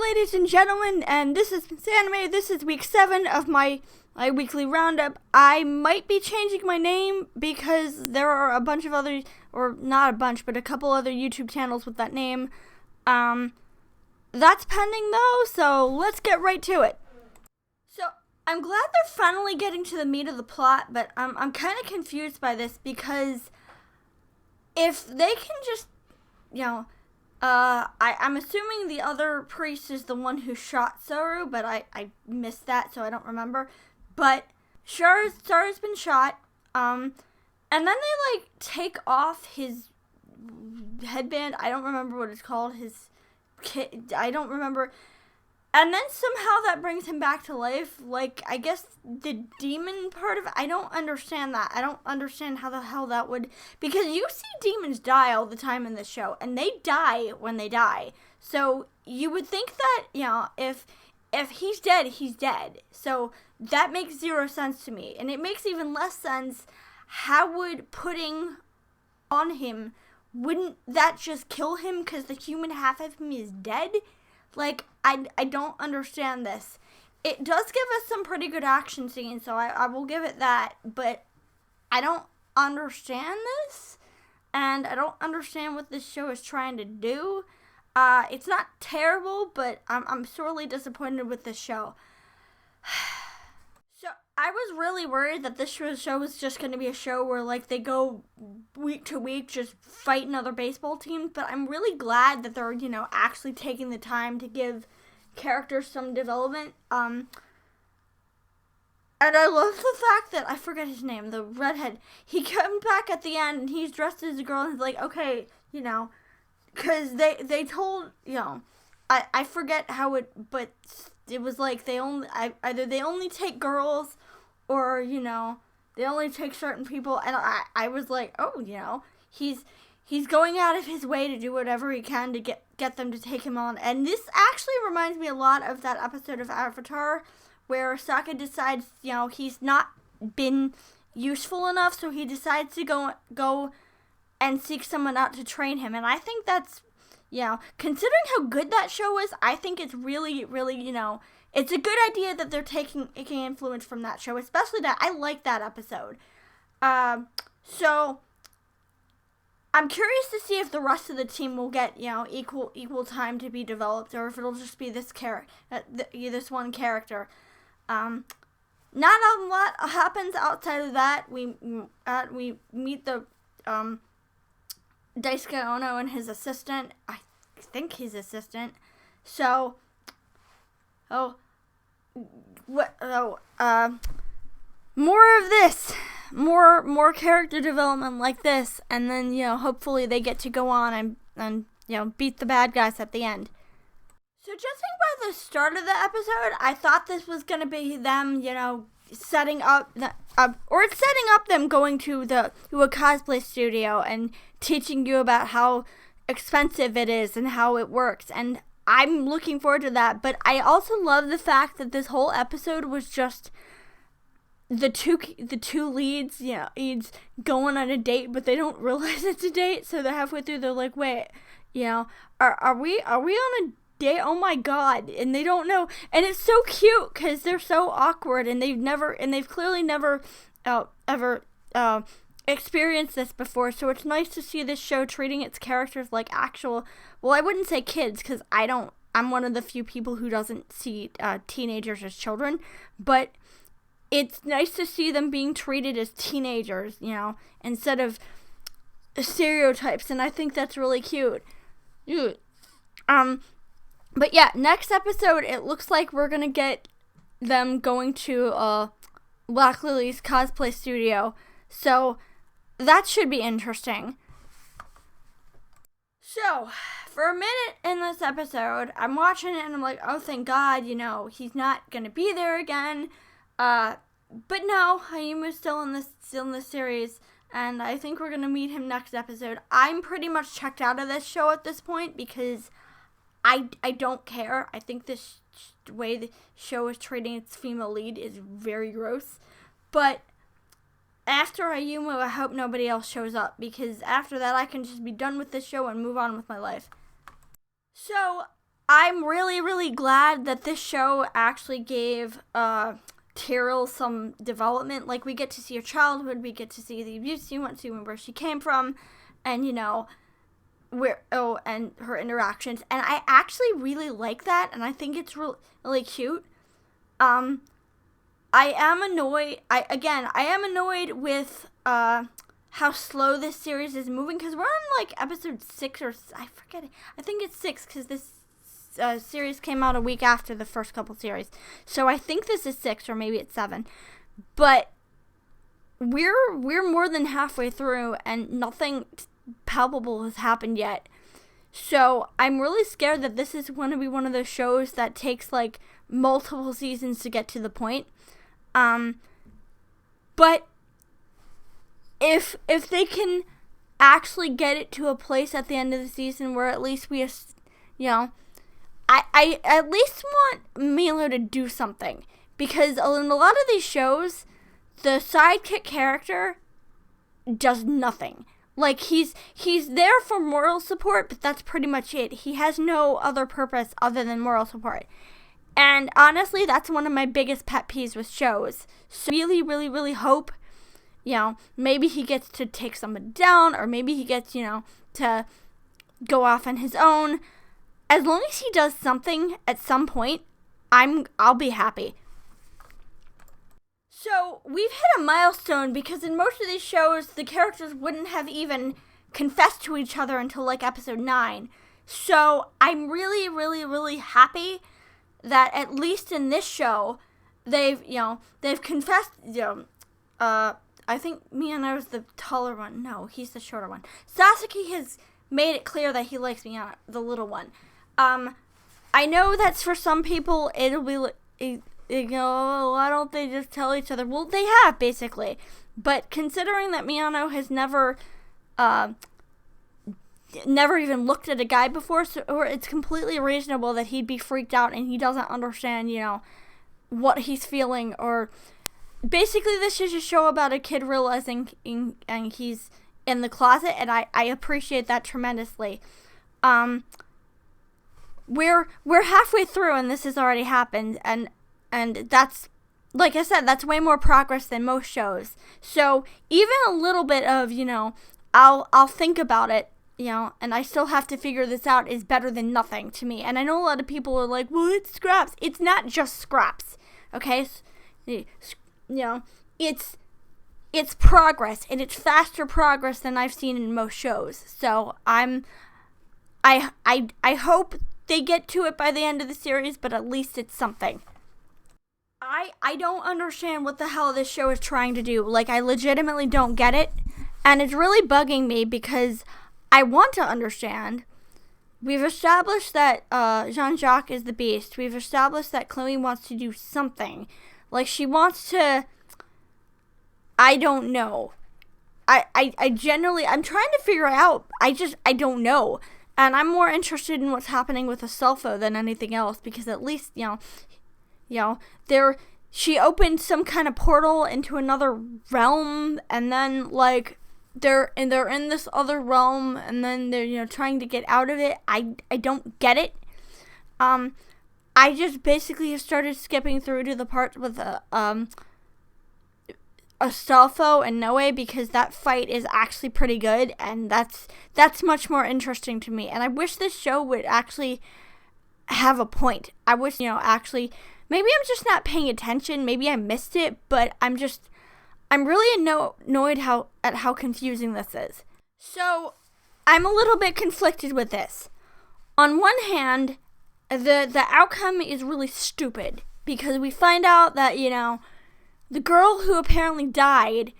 ladies and gentlemen, and this is Miss Anime. This is week 7 of my weekly roundup. I might be changing my name because there are a bunch of other, or not a bunch, but a couple other YouTube channels with that name. That's pending though, so let's get right to it. So, I'm glad they're finally getting to the meat of the plot, but I'm kind of confused by this because if they can just, I'm assuming the other priest is the one who shot Saru, but I missed that, so I don't remember. But Saru's been shot, and then they, take off his headband. I don't remember what it's called, his kit, I don't remember. And then somehow that brings him back to life. I guess the demon part of it, I don't understand that. I don't understand how the hell that would... Because you see demons die all the time in this show, and they die when they die. So you would think that, if he's dead, he's dead. So that makes zero sense to me. And it makes even less sense, how would putting on him, wouldn't that just kill him because the human half of him is dead? I don't understand this. It does give us some pretty good action scenes, so I will give it that, but I don't understand this, and I don't understand what this show is trying to do. It's not terrible, but I'm sorely disappointed with this show. So, I was really worried that this show was just going to be a show where, they go week to week just fighting other baseball teams, but I'm really glad that they're, actually taking the time to give characters some development. And I love the fact that, I forget his name, the redhead, he comes back at the end and he's dressed as a girl and he's like, okay, because they told, I forget how it, but it was they either they only take girls or, they only take certain people, and I was like, oh, he's going out of his way to do whatever he can to get them to take him on. And this actually reminds me a lot of that episode of Avatar where Sokka decides, he's not been useful enough, so he decides to go and seek someone out to train him. And I think that's, considering how good that show is, I think it's really, really, it's a good idea that they're taking influence from that show, especially that I like that episode. So I'm curious to see if the rest of the team will get, equal time to be developed, or if it'll just be this this one character. Not a lot happens outside of that. We meet the Daisuke Ono and his assistant. I think his assistant. So, more of this. More character development like this, and then, hopefully they get to go on and beat the bad guys at the end. So judging by the start of the episode, I thought this was going to be them, setting up them going to a cosplay studio and teaching you about how expensive it is and how it works, and I'm looking forward to that. But I also love the fact that this whole episode was just the two leads, leads going on a date, but they don't realize it's a date, so they're halfway through, they're like, wait, are we on a date? Oh my god. And they don't know, and it's so cute because they're so awkward, and they've clearly never ever experienced this before. So it's nice to see this show treating its characters like actual, well, I wouldn't say kids, because I'm one of the few people who doesn't see teenagers as children, but it's nice to see them being treated as teenagers, instead of stereotypes, and I think that's really cute. But yeah, next episode, it looks like we're gonna get them going to Black Lily's cosplay studio, so that should be interesting. So, for a minute in this episode, I'm watching it and I'm like, oh, thank God, he's not gonna be there again. But no, Hayuma's still in this series, and I think we're gonna meet him next episode. I'm pretty much checked out of this show at this point because I don't care. I think this way the show is treating its female lead is very gross. But after Ayumu, I hope nobody else shows up, because after that I can just be done with this show and move on with my life. So, I'm really, really glad that this show actually gave Tyrell some development. Like, we get to see her childhood, we get to see the abuse she went through and where she came from, and, and her interactions. And I actually really like that, and I think it's really cute. I am annoyed. I am annoyed with how slow this series is moving, because we're on like episode 6 or I forget it. I think it's 6 because this series came out a week after the first couple series. So I think this is 6 or maybe it's 7. But we're more than halfway through and nothing palpable has happened yet. So I'm really scared that this is going to be one of those shows that takes like multiple seasons to get to the point. But if they can actually get it to a place at the end of the season where at least I at least want Milo to do something, because in a lot of these shows, the sidekick character does nothing. Like, he's there for moral support, but that's pretty much it. He has no other purpose other than moral support. And honestly, that's one of my biggest pet peeves with shows. So I really, really, really hope, maybe he gets to take someone down, or maybe he gets, to go off on his own. As long as he does something at some point, I'll be happy. So, we've hit a milestone, because in most of these shows, the characters wouldn't have even confessed to each other until like episode 9. So, I'm really, really, really happy that at least in this show, they've confessed, I think Miyano is the taller one. No, he's the shorter one. Sasuke has made it clear that he likes Miyano, the little one. I know that's for some people, it'll be like, why don't they just tell each other? Well, they have, basically. But considering that Miyano has never even looked at a guy before, or it's completely reasonable that he'd be freaked out and he doesn't understand, what he's feeling. Or basically, this is a show about a kid realizing and he's in the closet, and I appreciate that tremendously. We're halfway through, and this has already happened, and that's, like I said, that's way more progress than most shows. So even a little bit of, I'll think about it, and I still have to figure this out, is better than nothing to me. And I know a lot of people are like, well, it's scraps. It's not just scraps, okay? It's progress, and it's faster progress than I've seen in most shows. So I hope they get to it by the end of the series, but at least it's something. I don't understand what the hell this show is trying to do. Like, I legitimately don't get it. And it's really bugging me, because I want to understand. We've established that Jean-Jacques is the beast. We've established that Chloe wants to do something. Like, she wants to... I don't know. I generally... I'm trying to figure it out. I don't know. And I'm more interested in what's happening with Aselfo than anything else, because at least, she opened some kind of portal into another realm, and then, like, they're in this other realm, and then they're, trying to get out of it. I don't get it. I just basically started skipping through to the part with Astolfo and Noe, because that fight is actually pretty good, and that's much more interesting to me. And I wish this show would actually have a point. I wish, actually, maybe I'm just not paying attention, maybe I missed it, but I'm really annoyed at how confusing this is. So, I'm a little bit conflicted with this. On one hand, the outcome is really stupid, because we find out that, the girl who apparently died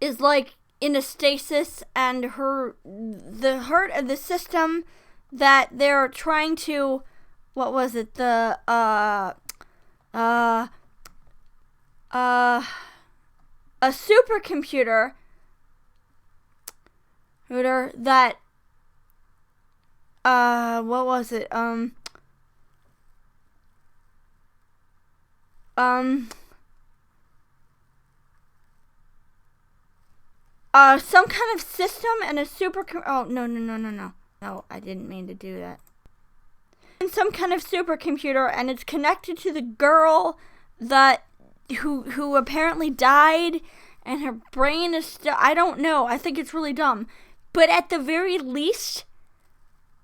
is, like, in a stasis, and the heart of the system that they're trying to, what was it, a supercomputer that, what was it, some kind of system and a no, I didn't mean to do that. in some kind of supercomputer, and it's connected to the girl that who apparently died, and her brain is still, I don't know. I think it's really dumb. But at the very least,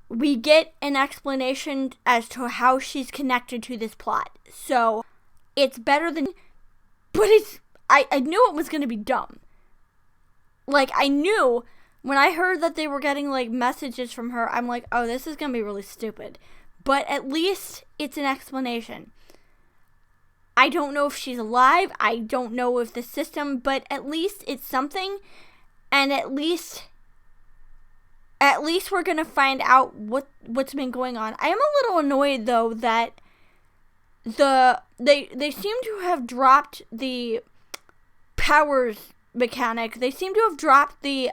we get an explanation as to how she's connected to this plot. So it's better than, but I knew it was going to be dumb. Like, I knew when I heard that they were getting, like, messages from her, I'm like, oh, this is going to be really stupid. But at least it's an explanation. I don't know if she's alive. I don't know if the system, but at least it's something. And at least we're going to find out what's been going on. I am a little annoyed, though, that they seem to have dropped the powers mechanic. They seem to have dropped the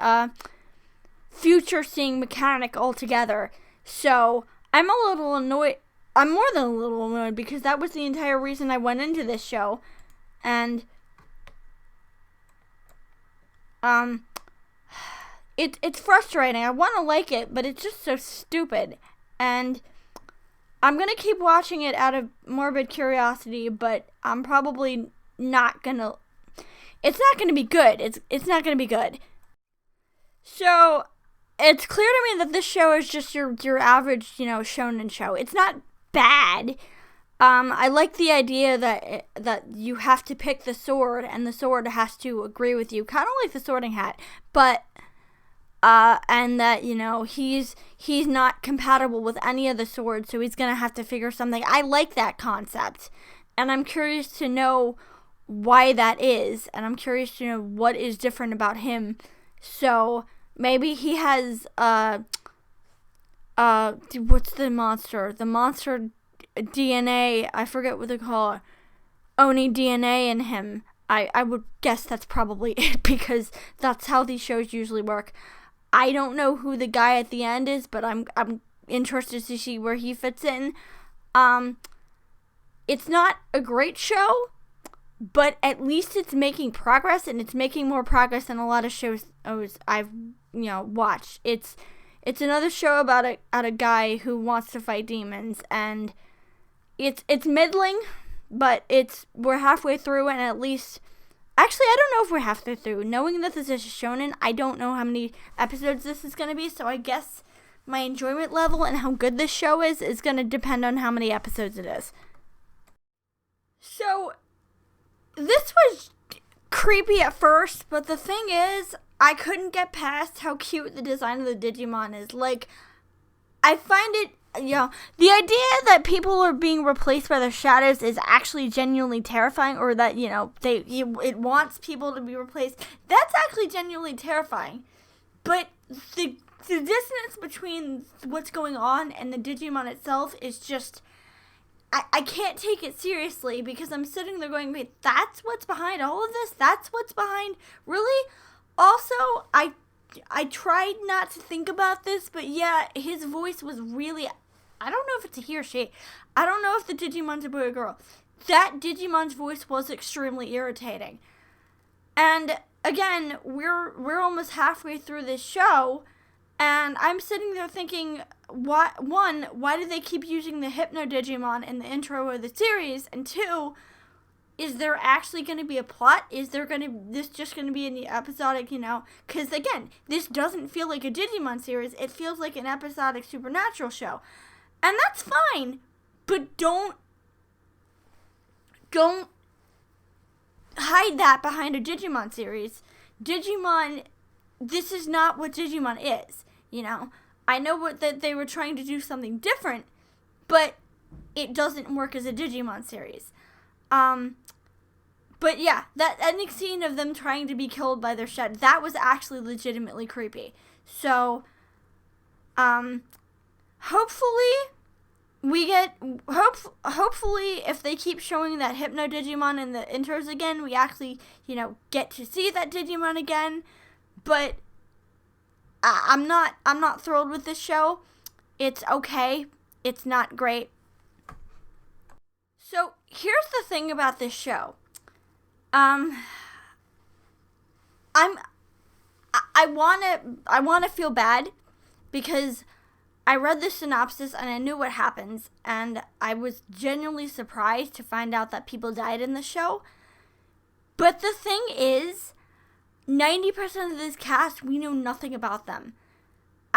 future seeing mechanic altogether. So I'm a little annoyed. I'm more than a little annoyed, because that was the entire reason I went into this show. And it's frustrating. I want to like it, but it's just so stupid. And I'm going to keep watching it out of morbid curiosity, but I'm probably not going to. It's not going to be good. It's not going to be good. So it's clear to me that this show is just your average, shonen show. It's not bad. I like the idea that you have to pick the sword, and the sword has to agree with you, kind of like the Sorting Hat, but and that he's not compatible with any of the swords, so he's gonna have to figure something. I like that concept, and I'm curious to know why that is, and I'm curious to know what is different about him. So maybe he has what's the monster? The monster DNA, I forget what they call it. Oni DNA in him. I would guess that's probably it, because that's how these shows usually work. I don't know who the guy at the end is, but I'm interested to see where he fits in. It's not a great show, but at least it's making progress, and it's making more progress than a lot of shows I've watched. It's another show about a guy who wants to fight demons, and it's middling, but we're halfway through, and at least, actually, I don't know if we're halfway through. Knowing that this is a shonen, I don't know how many episodes this is going to be, so I guess my enjoyment level and how good this show is going to depend on how many episodes it is. So this was creepy at first, but the thing is, I couldn't get past how cute the design of the Digimon is. Like, I find it, the idea that people are being replaced by their shadows is actually genuinely terrifying, or that, it wants people to be replaced. That's actually genuinely terrifying. But the dissonance between what's going on and the Digimon itself is just, I can't take it seriously, because I'm sitting there going, wait, that's what's behind all of this? That's what's behind? Really? Also, I tried not to think about this, but yeah, his voice was really, I don't know if it's a he or she. I don't know if the Digimon's a boy or girl. That Digimon's voice was extremely irritating. And again, we're almost halfway through this show, and I'm sitting there thinking, why do they keep using the Hypno Digimon in the intro of the series? And two, is there actually going to be a plot? Is this just going to be an episodic, because again, this doesn't feel like a Digimon series. It feels like an episodic supernatural show. And that's fine, but don't hide that behind a Digimon series. Digimon, this is not what Digimon is, I know that they were trying to do something different, but it doesn't work as a Digimon series. But yeah, that ending scene of them trying to be killed by their shed, that was actually legitimately creepy. So, hopefully if they keep showing that Hypno Digimon in the intros again, we actually, get to see that Digimon again. But I'm not thrilled with this show. It's okay. It's not great. So here's the thing about this show. I wanna feel bad, because I read the synopsis and I knew what happens, and I was genuinely surprised to find out that people died in the show. But the thing is, 90% of this cast, we know nothing about them.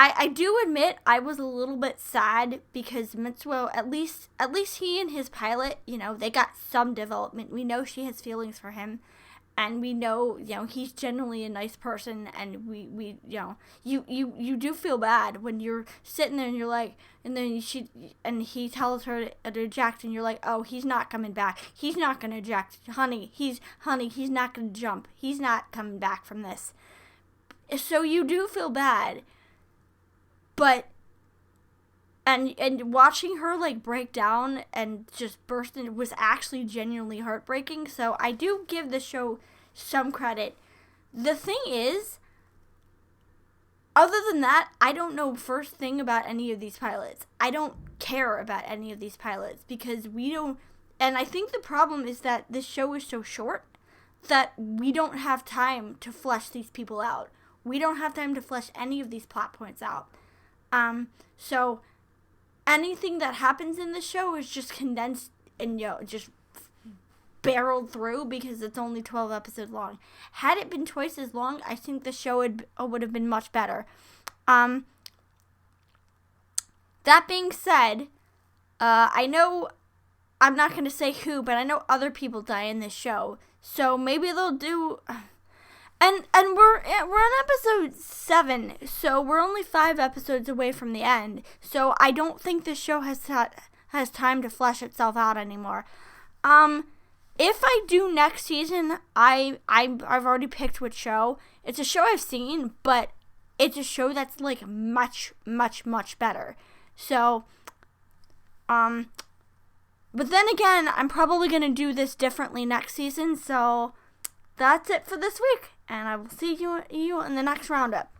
I do admit I was a little bit sad because Mitsuo, at least he and his pilot, they got some development. We know she has feelings for him, and we know, he's genuinely a nice person, and we you do feel bad when you're sitting there and you're like, and then he tells her to eject, and you're like, oh, he's not coming back. He's not going to eject. Honey, he's not going to jump. He's not coming back from this. So you do feel bad. But, and watching her, break down and just burst in was actually genuinely heartbreaking. So I do give the show some credit. The thing is, other than that, I don't know first thing about any of these pilots. I don't care about any of these pilots because we don't, and I think the problem is that this show is so short that we don't have time to flesh these people out. We don't have time to flesh any of these plot points out. So anything that happens in the show is just condensed and, just barreled through because it's only 12 episodes long. Had it been twice as long, I think the show would have been much better. That being said, I know, I'm not going to say who, but I know other people die in this show. So maybe they'll do... And we're on episode 7, so we're only 5 episodes away from the end. So I don't think this show has time to flesh itself out anymore. If I do next season, I've already picked which show. It's a show I've seen, but it's a show that's much, much, much better. So, but then again, I'm probably gonna do this differently next season. So that's it for this week. And I will see you in the next roundup.